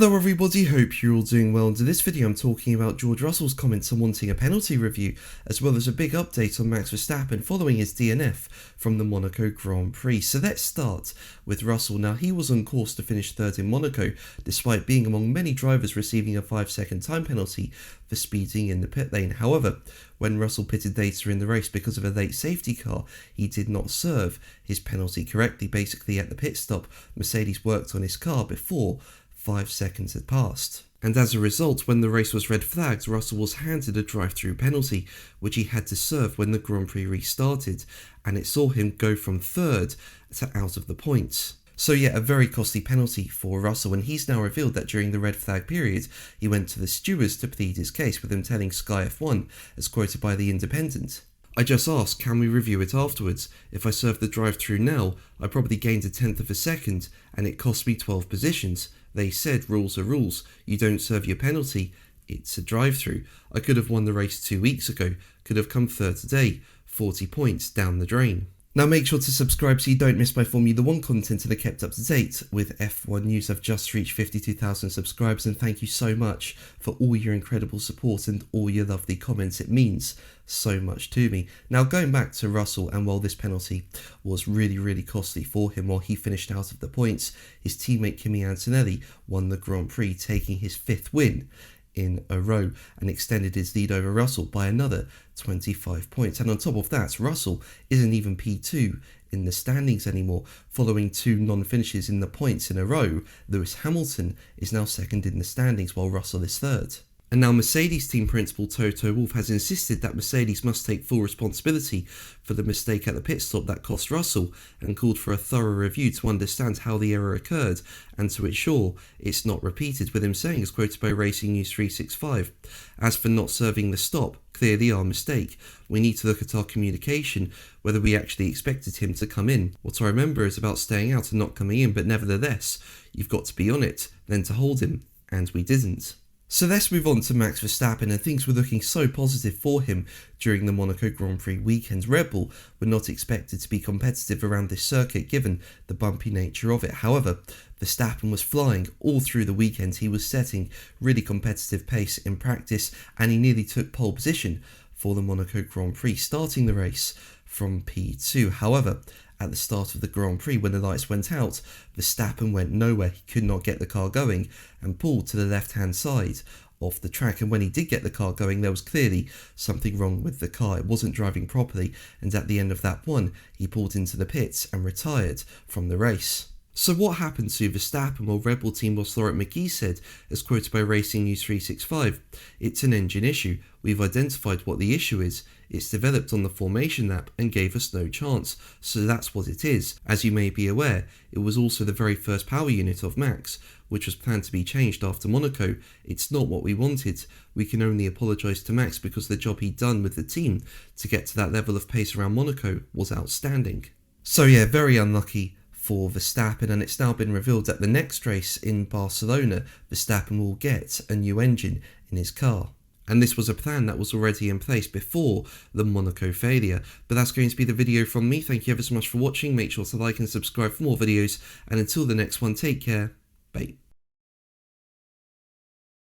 Hello everybody, hope you're all doing well. In this video I'm talking about George Russell's comments on wanting a penalty review, as well as a big update on Max Verstappen following his DNF from the Monaco Grand Prix. So let's start with Russell. Now, he was on course to finish third in Monaco, despite being among many drivers receiving a 5-second time penalty for speeding in the pit lane. However, when Russell pitted later in the race because of a late safety car, he did not serve his penalty correctly. Basically, at the pit stop, Mercedes worked on his car before 5 seconds had passed. And as a result, when the race was red flagged, Russell was handed a drive-through penalty, which he had to serve when the Grand Prix restarted, and it saw him go from third to out of the points. So yeah, a very costly penalty for Russell, and he's now revealed that during the red flag period, he went to the stewards to plead his case, with him telling Sky F1, as quoted by The Independent, "I just asked, can we review it afterwards? If I serve the drive-through now, I probably gained a tenth of a second, and it cost me 12 positions. They said rules are rules. You don't serve your penalty. It's a drive-through. I could have won the race 2 weeks ago. Could have come third today. 40 points down the drain." Now make sure to subscribe so you don't miss my Formula 1 content and are kept up to date with F1 news. I've just reached 52,000 subscribers, and thank you so much for all your incredible support and all your lovely comments. It means so much to me. Now, going back to Russell, and while this penalty was really costly for him, while he finished out of the points, his teammate Kimi Antonelli won the Grand Prix, taking his 5th win in a row, and extended his lead over Russell by another 25 points. And on top of that, Russell isn't even P2 in the standings anymore. Following 2 non-finishes in the points in a row, Lewis Hamilton is now second in the standings while Russell is third. And now Mercedes team principal Toto Wolff has insisted that Mercedes must take full responsibility for the mistake at the pit stop that cost Russell, and called for a thorough review to understand how the error occurred and to ensure it's not repeated, with him saying, as quoted by Racing News 365, "As for not serving the stop, clearly our mistake. We need to look at our communication, whether we actually expected him to come in. What I remember is about staying out and not coming in, but nevertheless, you've got to be on it, then to hold him, and we didn't." So let's move on to Max Verstappen, and things were looking so positive for him during the Monaco Grand Prix weekend. Red Bull were not expected to be competitive around this circuit given the bumpy nature of it. However, Verstappen was flying all through the weekend. He was setting really competitive pace in practice, and he nearly took pole position for the Monaco Grand Prix, starting the race from P2. However, at the start of the Grand Prix, when the lights went out, Verstappen went nowhere. He could not get the car going and pulled to the left-hand side of the track. And when he did get the car going, there was clearly something wrong with the car. It wasn't driving properly, and at the end of that one, he pulled into the pits and retired from the race. So what happened to Verstappen? Well, Red Bull team boss Laurent McGee said, as quoted by Racing News 365, "It's an engine issue. We've identified what the issue is. It's developed on the formation lap and gave us no chance. So that's what it is. As you may be aware, it was also the very first power unit of Max, which was planned to be changed after Monaco. It's not what we wanted. We can only apologise to Max because the job he'd done with the team to get to that level of pace around Monaco was outstanding." So yeah, very unlucky for Verstappen, and it's now been revealed that the next race in Barcelona, Verstappen will get a new engine in his car. And this was a plan that was already in place before the Monaco failure. But that's going to be the video from me. Thank you ever so much for watching. Make sure to like and subscribe for more videos, and until the next one, take care. Bye.